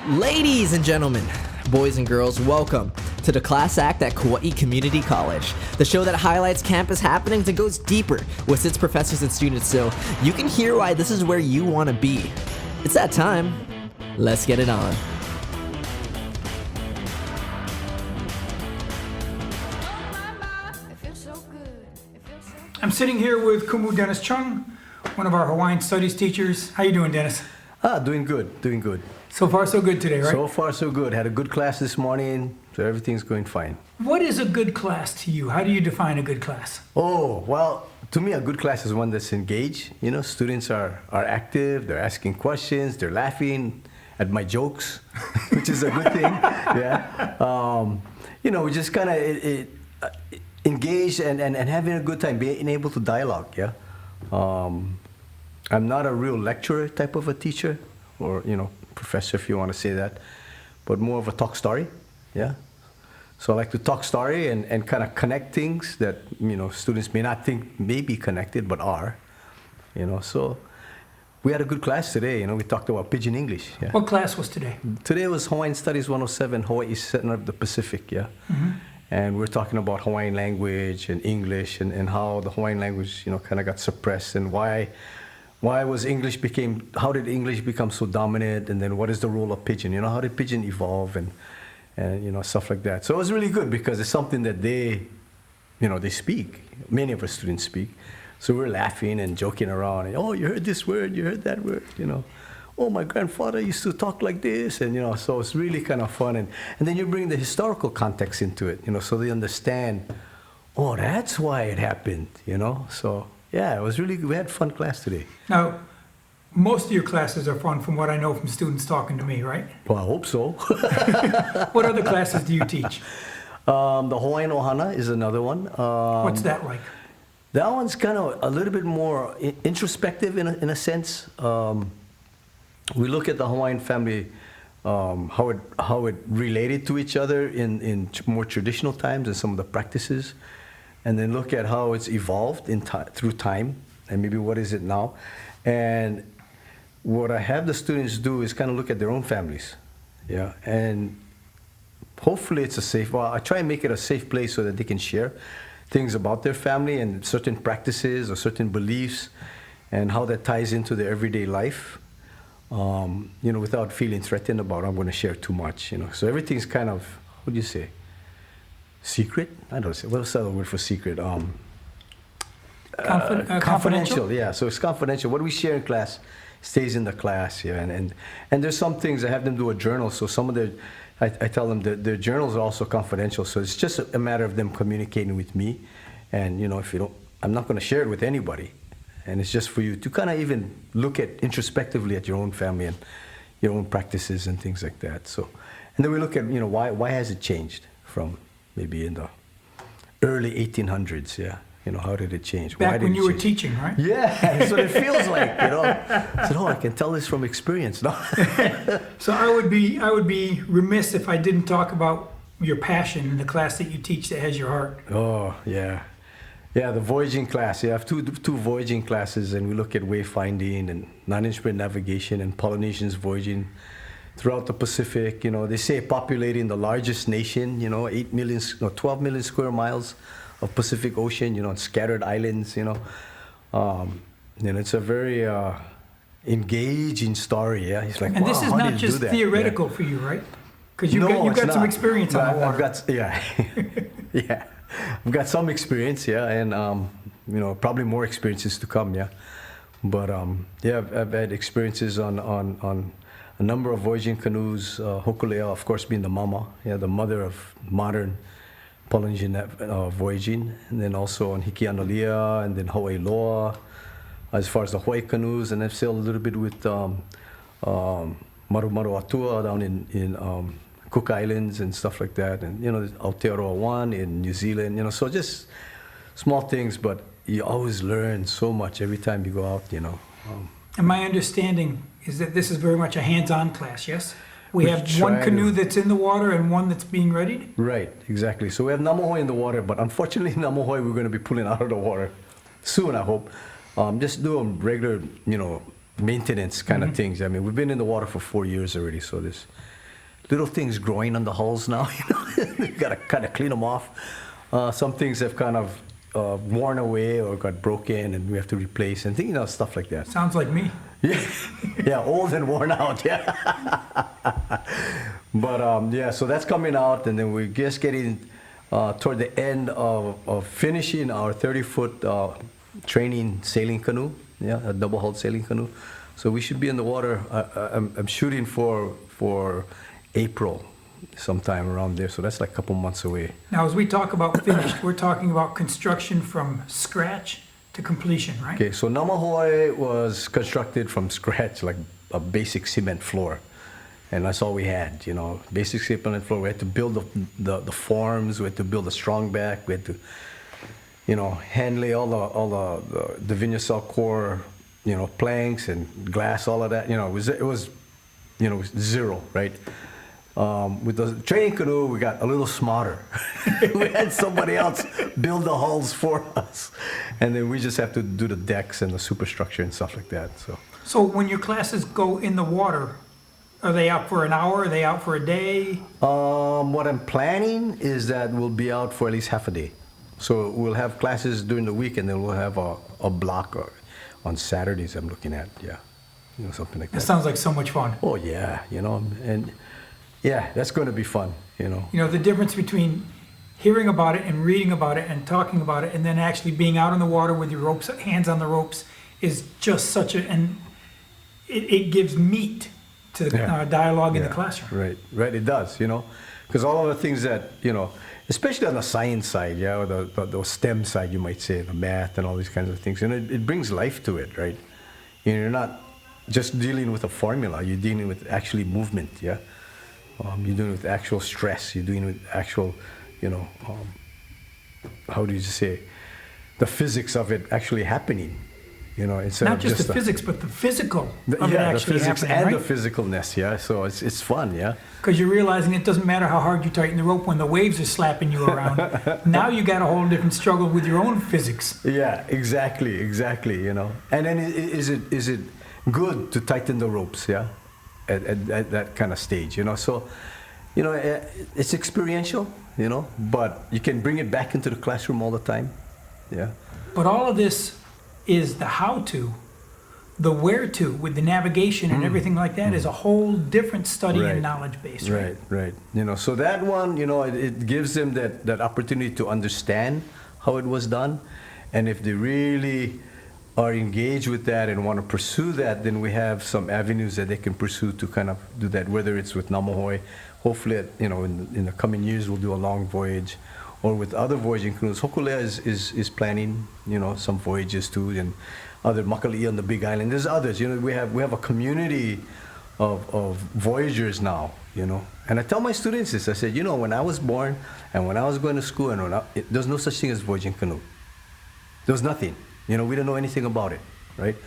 Ladies and gentlemen, boys and girls, welcome to the Class Act at Kauai Community College, the show that highlights campus happenings and goes deeper with its professors and students so you can hear why this is where you want to be. It's that time. Let's get it on. I'm sitting here with Kumu Dennis Chun, one of our Hawaiian studies teachers. How you doing, Dennis? Doing good. So far, so good today, right? So far, so good. Had a good class this morning, so everything's going fine. What is a good class to you? How do you define a good class? Oh, well, to me, a good class is one that's engaged. You know, students are active, they're asking questions, they're laughing at my jokes, which is a good thing. Yeah. We just kind of engaged and having a good time, being able to dialogue, yeah. I'm not a real lecturer type of a teacher, or, professor, if you want to say that, but more of a talk story, yeah. So I like to talk story and kind of connect things that, students may not think may be connected, but are, So we had a good class today, we talked about Pidgin English. Yeah. What class was today? Today was Hawaiian Studies 107, Hawaii Center of the Pacific, yeah. Mm-hmm. And we're talking about Hawaiian language and English and how the Hawaiian language, kind of got suppressed and why how did English become so dominant, and then what is the role of Pidgin? How did Pidgin evolve and stuff like that. So it was really good because it's something that they speak. Many of our students speak. So we're laughing and joking around. And, oh, you heard this word, you heard that word, Oh, my grandfather used to talk like this, and so it's really kind of fun. And then you bring the historical context into it, so they understand, oh, that's why it happened, So yeah, it was really, we had fun class today. Now, most of your classes are fun from what I know from students talking to me, right? Well, I hope so. What other classes do you teach? The Hawaiian Ohana is another one. What's that like? That one's kind of a little bit more introspective in a sense. We look at the Hawaiian family, how it related to each other in more traditional times and some of the practices, and then look at how it's evolved through time, and maybe what is it now. And what I have the students do is kind of look at their own families, yeah, and hopefully it's I try and make it a safe place so that they can share things about their family and certain practices or certain beliefs and how that ties into their everyday life, without feeling threatened about, I'm going to share too much, So everything's kind of, what do you say? Secret? I don't know. What's the other word for secret? Confidential. Yeah, so it's confidential. What we share in class stays in the class. Yeah, and there's some things I have them do a journal. So some of I tell them that their journals are also confidential. So it's just a matter of them communicating with me. And if you don't, I'm not going to share it with anybody. And it's just for you to kind of even look at introspectively at your own family and your own practices and things like that. So, and then we look at why has it changed from maybe in the early 1800s, yeah. How did it change? Back when you were teaching, right? Yeah, that's what it feels like, I said, I can tell this from experience. No? So I would be remiss if I didn't talk about your passion in the class that you teach that has your heart. Oh, yeah. Yeah, the voyaging class. Yeah, I have two voyaging classes, and we look at wayfinding and non-instrument navigation and Polynesians voyaging throughout the Pacific. They say populating the largest nation, 12 million square miles of Pacific Ocean, and scattered islands, and it's a very engaging story, yeah. He's like, and this is not just theoretical for you, right? Because you've got some experience on the water. Yeah. I've got some experience, yeah, and probably more experiences to come, yeah. But I've had experiences on a number of voyaging canoes. Hokulea, of course, being the mama, the mother of modern Polynesian voyaging, and then also on Hikianalia, and then Hawaii Loa, as far as the Hawaii canoes, and I've sailed a little bit with Maru Maru Atua down in Cook Islands and stuff like that, and Aotearoa 1 in New Zealand, so just small things, but you always learn so much every time you go out, And my understanding is that this is very much a hands-on class, yes? We have one canoe that's in the water and one that's being readied? Right, exactly. So we have Namohoi in the water, but unfortunately Namohoi we're going to be pulling out of the water soon, I hope. Just doing regular, maintenance kind of things. I mean, we've been in the water for 4 years already, so little things growing on the hulls now. You got to kind of clean them off. Some things have kind of worn away or got broken, and we have to replace and stuff like that. Sounds like me. Yeah, yeah, old and worn out. Yeah, but yeah, so that's coming out, and then we're just getting toward the end of finishing our 30-foot training sailing canoe. Yeah, a double-hulled sailing canoe. So we should be in the water. I'm shooting for April, sometime around there. So that's like a couple months away. Now, as we talk about finished, we're talking about construction from scratch to completion, right? Okay, so Namahoe was constructed from scratch, like a basic cement floor. And that's all we had, basic cement floor. We had to build the forms, we had to build a strong back, we had to, hand lay all the Vinyl core, planks and glass, all of that. It was zero, right? With the training canoe, we got a little smarter. We had somebody else build the hulls for us, and then we just have to do the decks and the superstructure and stuff like that. So when your classes go in the water, are they out for an hour? Are they out for a day? What I'm planning is that we'll be out for at least half a day. So we'll have classes during the week, and then we'll have a block on Saturdays. I'm looking at, something like that. That sounds like so much fun. Oh yeah, and. Yeah, that's going to be fun, The difference between hearing about it and reading about it and talking about it and then actually being out on the water with your ropes, hands on the ropes, is just and it gives meat to the dialogue in the classroom. Right, it does, because all of the things that, especially on the science side, or the STEM side, you might say, the math and all these kinds of things, it brings life to it, right? You're not just dealing with a formula, you're dealing with actually movement, yeah? You're doing it with actual stress. You're doing it with actual, how do you say, the physics of it actually happening. Instead not of just the physics, but the physical of it the actually physics happening, and the physicalness. Yeah, so it's fun. Yeah. Because you're realizing it doesn't matter how hard you tighten the rope when the waves are slapping you around. Now you got a whole different struggle with your own physics. Yeah, exactly. And then is it good to tighten the ropes? Yeah. At that kind of stage, so, it's experiential, but you can bring it back into the classroom all the time, yeah. But all of this is the how-to, the where-to, with the navigation and everything like that is a whole different study and knowledge base, right? Right. So that one, it gives them that opportunity to understand how it was done, and if they really are engaged with that and want to pursue that, then we have some avenues that they can pursue to kind of do that, whether it's with Namahoe, hopefully, in the coming years we'll do a long voyage, or with other voyaging canoes. Hokulea is planning, some voyages too, and other Makali'i on the Big Island. There's others, we have a community of voyagers now, And I tell my students this, I said, when I was born and when I was going to school, and there's no such thing as voyaging canoe. There was nothing. We don't know anything about it, right?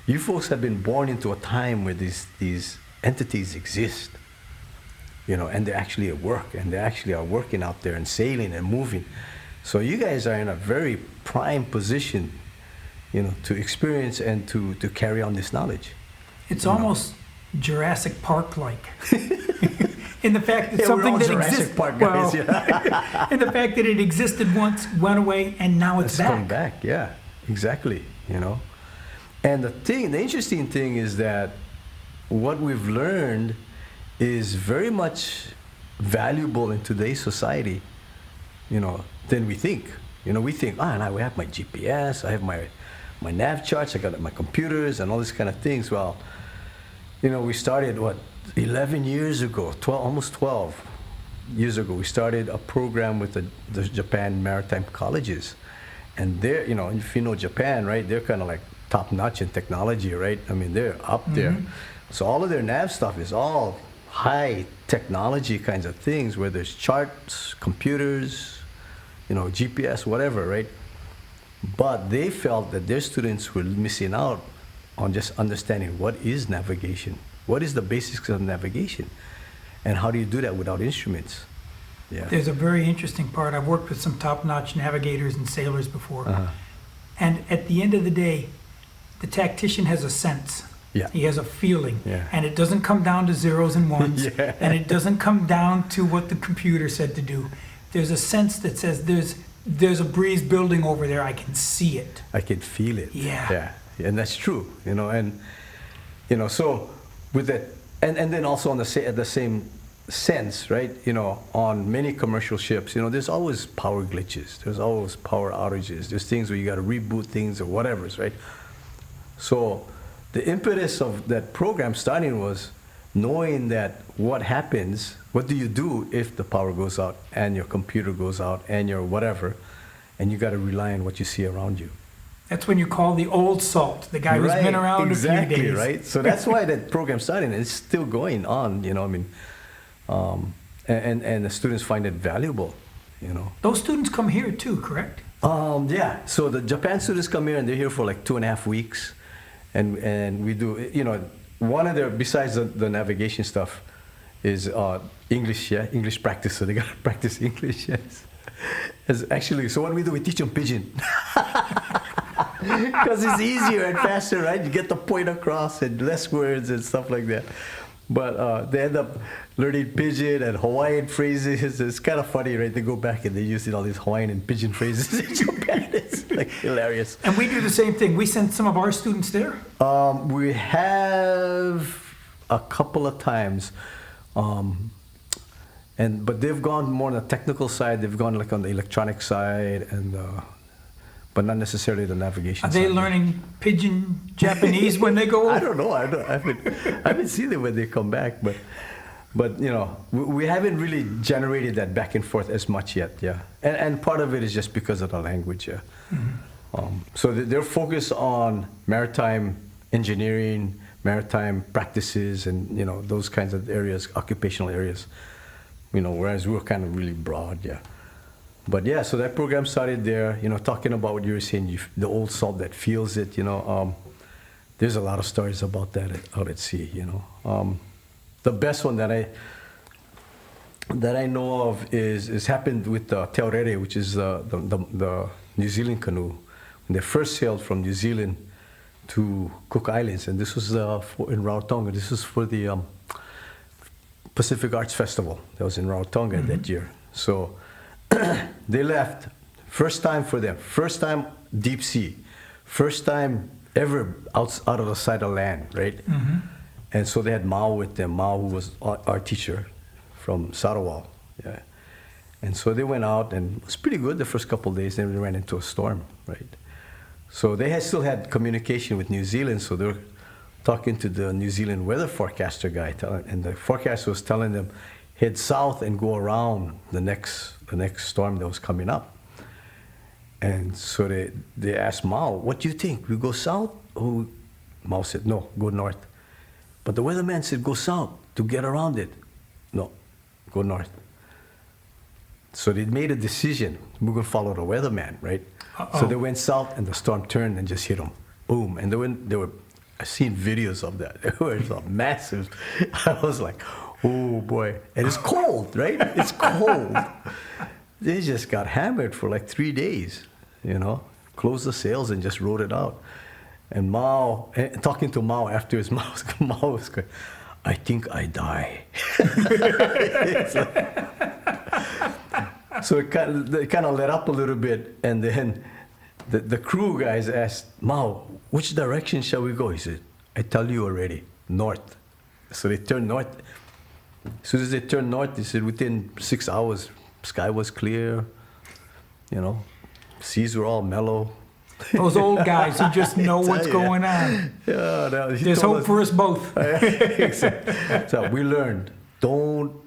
You folks have been born into a time where these entities exist, and they're actually at work, and they actually are working out there and sailing and moving. So you guys are in a very prime position, to experience and to carry on this knowledge. It's almost Jurassic Park-like. In the fact that we're something all that Jurassic exists, Park guys, in the fact that it existed once, went away, and now it's back. Come back, yeah. Exactly, And the interesting thing is that what we've learned is very much valuable in today's society, than we think. We think, now we have my GPS, I have my nav charts, I got my computers and all these kind of things. Well, we started, 11 years ago, almost 12 years ago, we started a program with the Japan Maritime Colleges. And they're, if you know Japan, right, they're kind of like top notch in technology, right? I mean, they're up there. So all of their nav stuff is all high technology kinds of things where there's charts, computers, GPS, whatever, right? But they felt that their students were missing out on just understanding what is navigation, what is the basics of navigation, and how do you do that without instruments. Yeah. There's a very interesting part. I've worked with some top-notch navigators and sailors before. And at the end of the day, the tactician has a sense. Yeah. He has a feeling. Yeah. And it doesn't come down to zeros and ones. Yeah. And it doesn't come down to what the computer said to do. There's a sense that says there's a breeze building over there. I can see it. I can feel it. Yeah. And that's true, and so with that, and then also at the same sense, right? On many commercial ships, there's always power glitches. There's always power outages. There's things where you got to reboot things or whatever, right? So the impetus of that program starting was knowing that what happens, what do you do if the power goes out and your computer goes out and your whatever, and you got to rely on what you see around you. That's when you call the old salt, the guy who's been around a few days. Right? So that's why that program started, and it's still going on, and the students find it valuable, Those students come here too, correct? Yeah, so the Japan students come here, and they're here for like 2.5 weeks, and we do, one of their, besides the navigation stuff, is English, English practice, so they got to practice English, yes. Actually, so what we do, we teach them Pidgin. Because it's easier and faster, right? You get the point across and less words and stuff like that. But they end up learning Pidgin and Hawaiian phrases. It's kind of funny, right? They go back and they use all these Hawaiian and Pidgin phrases in Japan. It's like hilarious. And we do the same thing. We send some of our students there. We have a couple of times. But they've gone more on the technical side. They've gone like on the electronic side, but not necessarily the navigation Are side. they learning Pidgin Japanese when they go over? I don't know. I haven't seen them when they come back, but we haven't really generated that back and forth as much yet. Yeah, and part of it is just because of the language. Yeah. Mm-hmm. So they're focused on maritime engineering, maritime practices, and those kinds of areas, occupational areas. Whereas we're kind of really broad, yeah. But yeah, so that program started there, talking about what you were saying, the old salt that feels it, there's a lot of stories about that out at sea, The best one that I know of is happened with the Teorere, which is the New Zealand canoe. When they first sailed from New Zealand to Cook Islands, and this was in Rarotonga. This was for the Pacific Arts Festival that was in Rarotonga that year. So they left, first time for them, first time deep sea, first time ever out of the sight of land, right? Mm-hmm. And so they had Mao with them, Mao, who was our teacher from Sarawak. Yeah. And so they went out, and it was pretty good the first couple of days. Then they ran into a storm, right? So they still had communication with New Zealand, so they're talking to the New Zealand weather forecaster guy, and the forecaster was telling them, head south and go around the next storm that was coming up. And so they asked Mao, what do you think? We go south? Oh, Mao said, no, go north. But the weatherman said, go south to get around it. No, go north. So they made a decision. We're going to follow the weatherman, right? Uh-oh. So they went south, and the storm turned and just hit them. Boom. And they were I've seen videos of that. It was massive. I was like, oh boy. And it's cold, right? It's cold. They just got hammered for like 3 days, closed the sails and just rode it out. And Mao, talking to Mao afterwards, Mao was going, I think I die. So it kind of let up a little bit, and then the crew guys asked Mao, which direction shall we go? He said, I tell you already, north. So they turned north. As soon as they turned north, they said within 6 hours, sky was clear, seas were all mellow. Those old guys who just know what's going on. Yeah, there's hope for us both. So we learned, don't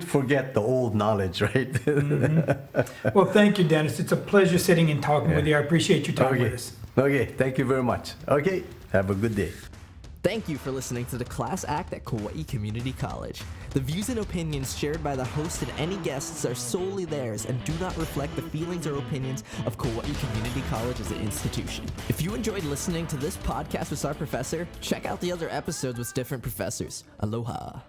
forget the old knowledge, right? Mm-hmm. Well, thank you, Dennis. It's a pleasure sitting and talking with you. I appreciate your time with us. Okay, thank you very much. Okay, have a good day. Thank you for listening to the Class Act at Kauai Community College. The views and opinions shared by the host and any guests are solely theirs and do not reflect the feelings or opinions of Kauai Community College as an institution. If you enjoyed listening to this podcast with our professor, check out the other episodes with different professors. Aloha.